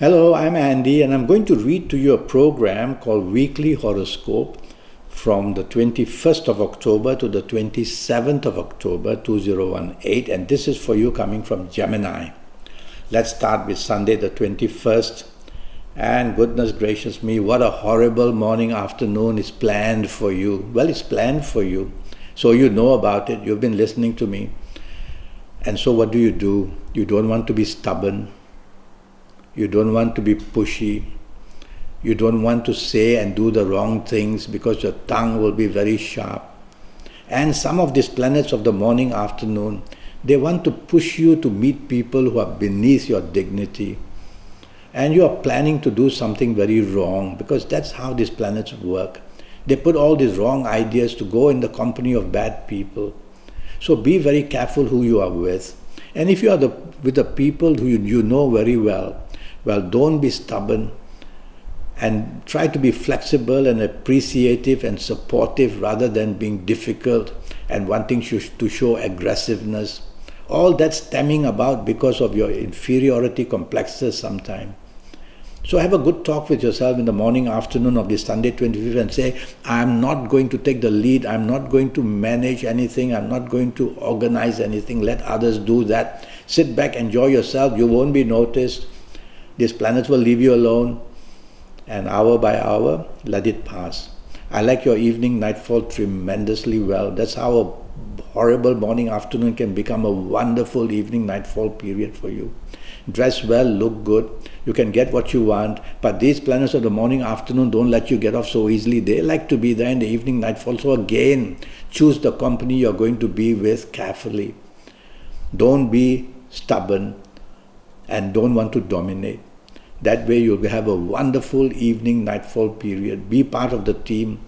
Hello, I'm Andy, and I'm going to read to you a program called Weekly Horoscope from the 21st of October to the 27th of October 2018, and this is for you coming from Gemini. Let's start with Sunday the 21st, and goodness gracious me, what a horrible morning afternoon is planned for you. Well, it's planned for you, so you know about it, you've been listening to me. And so what do? You don't want to be stubborn. You don't want to be pushy. You don't want to say and do the wrong things because your tongue will be very sharp. And some of these planets of the morning, afternoon, they want to push you to meet people who are beneath your dignity. And you are planning to do something very wrong because that's how these planets work. They put all these wrong ideas to go in the company of bad people. So be very careful who you are with. And if you are with the people who you know very well, don't be stubborn and try to be flexible and appreciative and supportive rather than being difficult and wanting to show aggressiveness. All that's stemming about because of your inferiority complexes sometimes. So have a good talk with yourself in the morning, afternoon of this Sunday 25th and say, I'm not going to take the lead, I'm not going to manage anything, I'm not going to organize anything, let others do that. Sit back, enjoy yourself, you won't be noticed. These planets will leave you alone, and hour by hour, let it pass. I like your evening nightfall tremendously well. That's how a horrible morning afternoon can become a wonderful evening nightfall period for you. Dress well, look good, you can get what you want, but these planets of the morning afternoon don't let you get off so easily. They like to be there in the evening nightfall. So again, choose the company you're going to be with carefully. Don't be stubborn and don't want to dominate. That way you'll have a wonderful evening nightfall period. Be part of the team,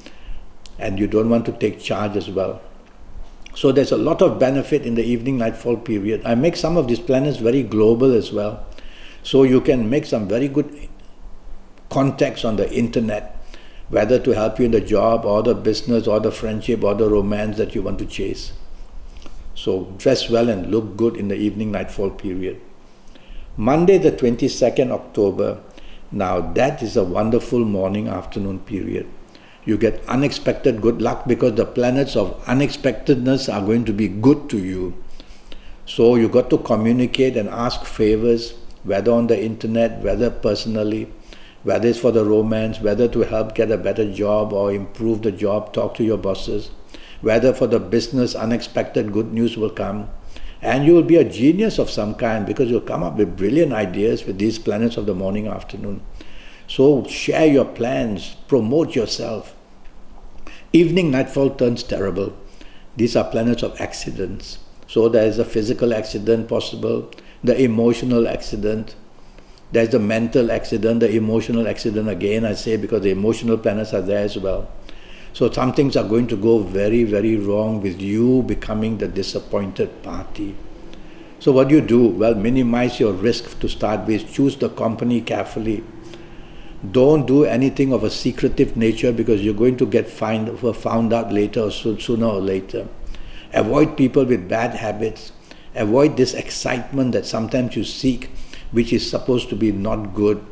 and you don't want to take charge as well. So there's a lot of benefit in the evening nightfall period. I make some of these planets very global as well. So you can make some very good contacts on the internet, whether to help you in the job or the business or the friendship or the romance that you want to chase. So dress well and look good in the evening nightfall period. Monday the 22nd October, now that is a wonderful morning afternoon period. You get unexpected good luck because the planets of unexpectedness are going to be good to you. So you got to communicate and ask favors, whether on the internet, whether personally, whether it's for the romance, whether to help get a better job or improve the job, talk to your bosses, whether for the business, unexpected good news will come. And you will be a genius of some kind because you'll come up with brilliant ideas with these planets of the morning, afternoon. So share your plans, promote yourself. Evening nightfall turns terrible. These are planets of accidents. So there is a physical accident possible, the emotional accident, there's the mental accident, the emotional accident again, I say, because the emotional planets are there as well. So some things are going to go very, very wrong with you becoming the disappointed party. So what do? Well, minimize your risk to start with. Choose the company carefully. Don't do anything of a secretive nature because you're going to get found out later or sooner or later. Avoid people with bad habits. Avoid this excitement that sometimes you seek, which is supposed to be not good.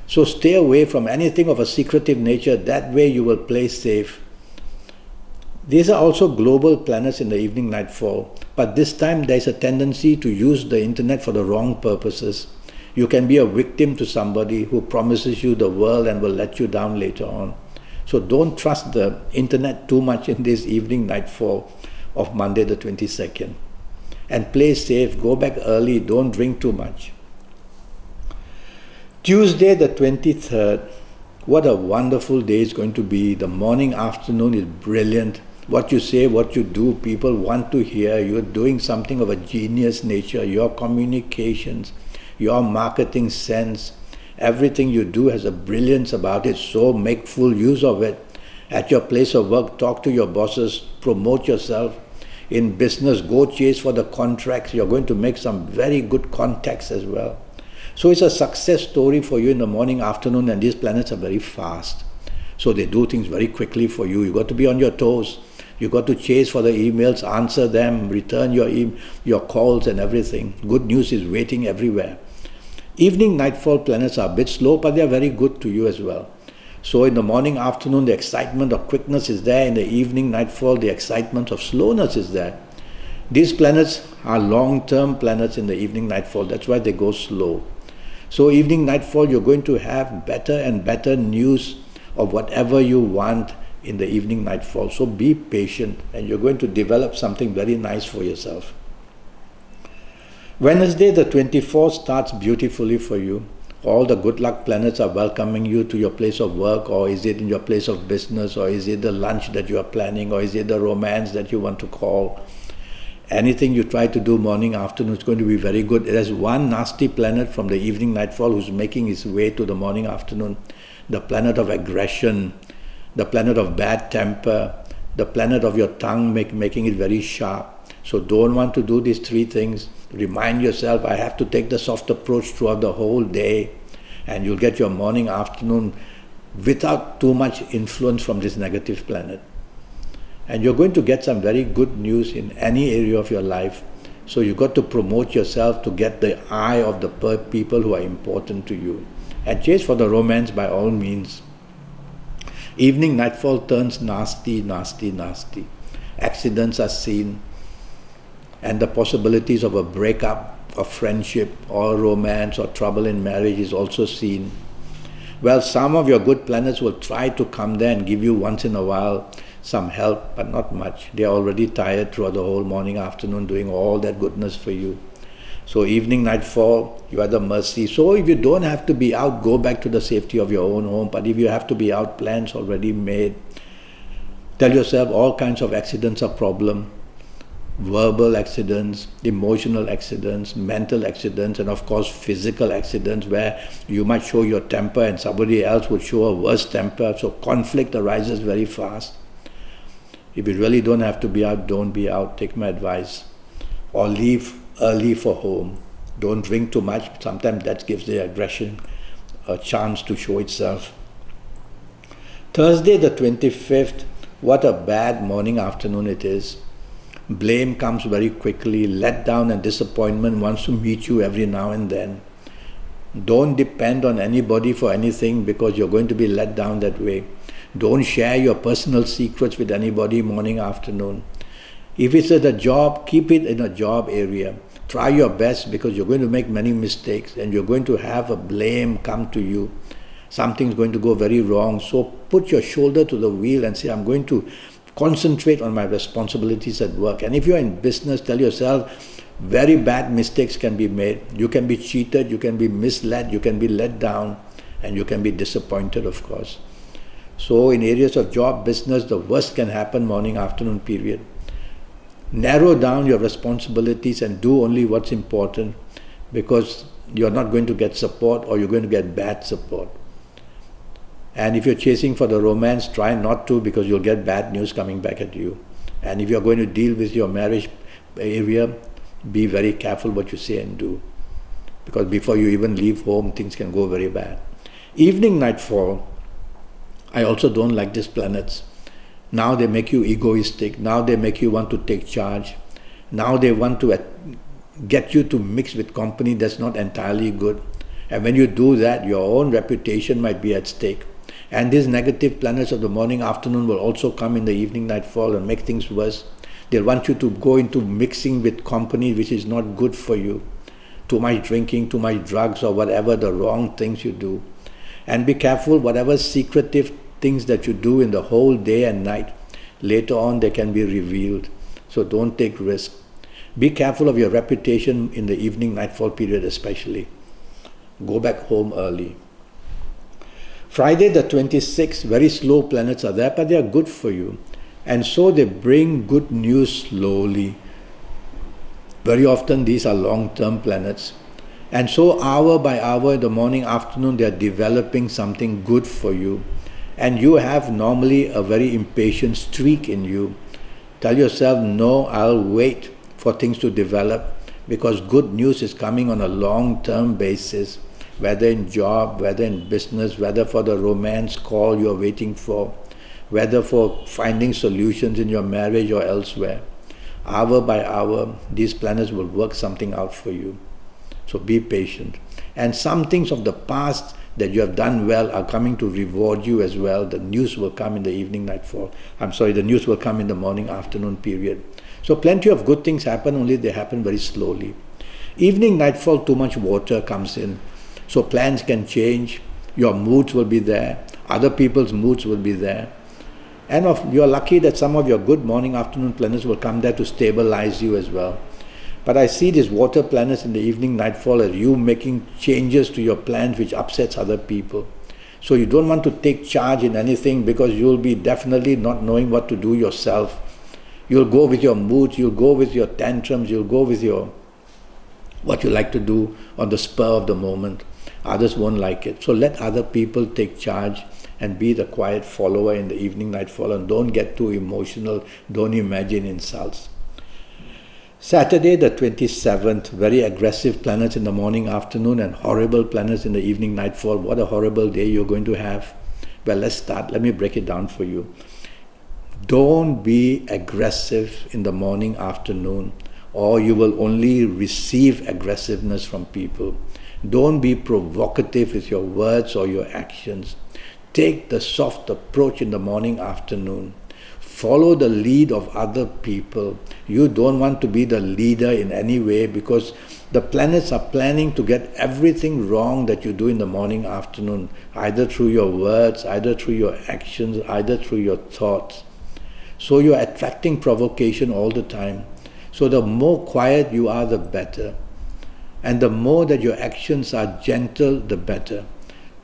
So stay away from anything of a secretive nature. That way you will play safe. These are also global planets in the evening nightfall, but this time there is a tendency to use the internet for the wrong purposes. You can be a victim to somebody who promises you the world and will let you down later on. So don't trust the internet too much in this evening nightfall of Monday the 22nd. And play safe, go back early, don't drink too much. Tuesday the 23rd, what a wonderful day it's going to be. The morning, afternoon is brilliant. What you say, what you do, people want to hear. You're doing something of a genius nature. Your communications, your marketing sense, everything you do has a brilliance about it. So make full use of it. At your place of work, talk to your bosses, promote yourself. In business, go chase for the contracts. You're going to make some very good contacts as well. So it's a success story for you in the morning, afternoon, and these planets are very fast. So they do things very quickly for you. You got to be on your toes. You got to chase for the emails, answer them, return your calls and everything. Good news is waiting everywhere. Evening nightfall planets are a bit slow, but they are very good to you as well. So in the morning, afternoon, the excitement of quickness is there. In the evening nightfall, the excitement of slowness is there. These planets are long-term planets in the evening nightfall. That's why they go slow. So evening nightfall, you're going to have better and better news of whatever you want in the evening nightfall. So be patient, and you're going to develop something very nice for yourself. Wednesday the 24th starts beautifully for you. All the good luck planets are welcoming you to your place of work, or is it in your place of business, or is it the lunch that you are planning, or is it the romance that you want to call. Anything you try to do morning, afternoon is going to be very good. There's one nasty planet from the evening nightfall who's making his way to the morning, afternoon. The planet of aggression, the planet of bad temper, the planet of your tongue making it very sharp. So don't want to do these three things. Remind yourself, I have to take the soft approach throughout the whole day, and you'll get your morning, afternoon without too much influence from this negative planet. And you're going to get some very good news in any area of your life. So you've got to promote yourself to get the eye of the people who are important to you. And chase for the romance by all means. Evening nightfall turns nasty, nasty, nasty. Accidents are seen. And the possibilities of a breakup, of friendship, or romance, or trouble in marriage is also seen. Well, some of your good planets will try to come there and give you once in a while some help, but not much. They are already tired throughout the whole morning, afternoon, doing all that goodness for you. So evening, nightfall, you are the mercy. So if you don't have to be out, go back to the safety of your own home. But if you have to be out, plans already made. Tell yourself all kinds of accidents are problem. Verbal accidents, emotional accidents, mental accidents, and of course physical accidents where you might show your temper and somebody else would show a worse temper. So conflict arises very fast. If you really don't have to be out, don't be out. Take my advice. Or leave early for home. Don't drink too much. Sometimes that gives the aggression a chance to show itself. Thursday the 25th, what a bad morning, afternoon it is. Blame comes very quickly. Letdown and disappointment wants to meet you every now and then. Don't depend on anybody for anything because you're going to be let down that way. Don't share your personal secrets with anybody morning, afternoon. If it's at a job, keep it in a job area. Try your best because you're going to make many mistakes and you're going to have a blame come to you. Something's going to go very wrong. So put your shoulder to the wheel and say, I'm going to concentrate on my responsibilities at work. And if you're in business, tell yourself, very bad mistakes can be made. You can be cheated, you can be misled, you can be let down, and you can be disappointed, of course. So in areas of job, business, the worst can happen morning, afternoon period. Narrow down your responsibilities and do only what's important because you're not going to get support or you're going to get bad support. And if you're chasing for the romance, try not to because you'll get bad news coming back at you. And if you're going to deal with your marriage area, be very careful what you say and do. Because before you even leave home, things can go very bad. Evening, nightfall, I also don't like these planets. Now they make you egoistic. Now they make you want to take charge. Now they want to get you to mix with company that's not entirely good. And when you do that, your own reputation might be at stake. And these negative planets of the morning, afternoon will also come in the evening, nightfall and make things worse. They'll want you to go into mixing with company which is not good for you. Too much drinking, too much drugs or whatever the wrong things you do. And be careful, whatever secretive things that you do in the whole day and night, later on they can be revealed. So don't take risk. Be careful of your reputation in the evening, nightfall period especially. Go back home early. Friday the 26th, very slow planets are there, but they are good for you. And so they bring good news slowly. Very often these are long-term planets. And so hour by hour, in the morning, afternoon, they are developing something good for you. And you have normally a very impatient streak in you. Tell yourself, no, I'll wait for things to develop because good news is coming on a long-term basis. Whether in job, whether in business, whether for the romance call you're waiting for, whether for finding solutions in your marriage or elsewhere. Hour by hour, these planets will work something out for you. So be patient. And some things of the past that you have done well are coming to reward you as well. The news will come in the evening nightfall. The news will come in the morning afternoon period. So plenty of good things happen, only they happen very slowly. Evening nightfall, too much water comes in. So plans can change. Your moods will be there. Other people's moods will be there. And you're lucky that some of your good morning, afternoon planets will come there to stabilize you as well. But I see these water planets in the evening nightfall as you making changes to your plans which upsets other people. So you don't want to take charge in anything because you'll be definitely not knowing what to do yourself. You'll go with your moods, you'll go with your tantrums, you'll go with what you like to do on the spur of the moment. Others won't like it. So let other people take charge and be the quiet follower in the evening nightfall, and don't get too emotional, don't imagine insults. Saturday the 27th, very aggressive planets in the morning, afternoon, and horrible planets in the evening nightfall. What a horrible day you're going to have. Well, let's start. Let me break it down for you. Don't be aggressive in the morning, afternoon, or you will only receive aggressiveness from people. Don't be provocative with your words or your actions. Take the soft approach in the morning, afternoon. Follow the lead of other people. You don't want to be the leader in any way because the planets are planning to get everything wrong that you do in the morning, afternoon, either through your words, either through your actions, either through your thoughts. So you're attracting provocation all the time. So the more quiet you are, the better. And the more that your actions are gentle, the better.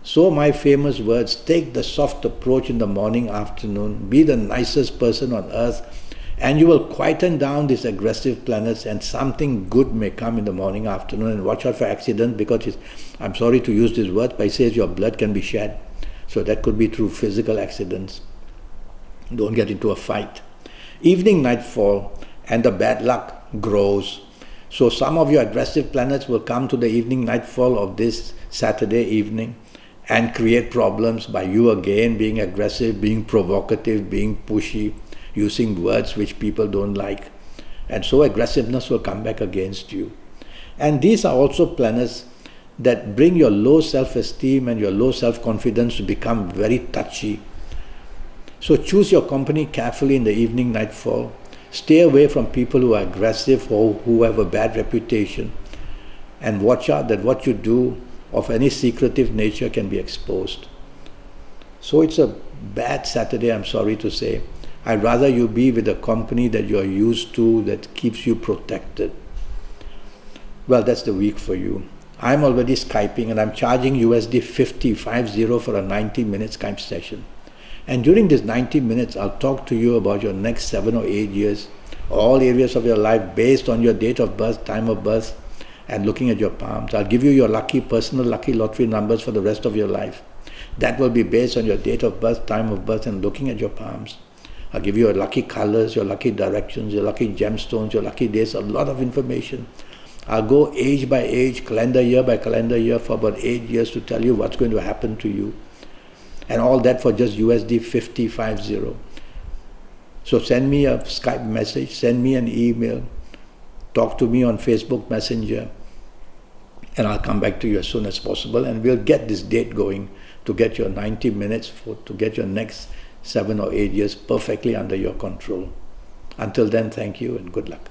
So my famous words, take the soft approach in the morning, afternoon, be the nicest person on earth, and you will quieten down these aggressive planets and something good may come in the morning, afternoon. And watch out for accident because I'm sorry to use this word, but it says your blood can be shed. So that could be through physical accidents. Don't get into a fight. Evening nightfall and the bad luck grows. So some of your aggressive planets will come to the evening nightfall of this Saturday evening and create problems by you again being aggressive, being provocative, being pushy, using words which people don't like. And so aggressiveness will come back against you. And these are also planets that bring your low self-esteem and your low self-confidence to become very touchy. So choose your company carefully in the evening nightfall. Stay away from people who are aggressive or who have a bad reputation. And watch out that what you do of any secretive nature can be exposed. So it's a bad Saturday, I'm sorry to say. I'd rather you be with a company that you're used to, that keeps you protected. Well, that's the week for you. I'm already Skyping and I'm charging USD 50 for a 90-minute Skype session. And during this 90 minutes, I'll talk to you about your next 7 or 8 years, all areas of your life based on your date of birth, time of birth, and looking at your palms. I'll give you your personal lucky lottery numbers for the rest of your life. That will be based on your date of birth, time of birth, and looking at your palms. I'll give you your lucky colors, your lucky directions, your lucky gemstones, your lucky days, a lot of information. I'll go age by age, calendar year by calendar year for about 8 years to tell you what's going to happen to you. And all that for just USD 50. So send me a Skype message, send me an email, talk to me on Facebook Messenger, and I'll come back to you as soon as possible, and we'll get this date going to get your 90 minutes to get your next 7 or 8 years perfectly under your control. Until then, thank you and good luck.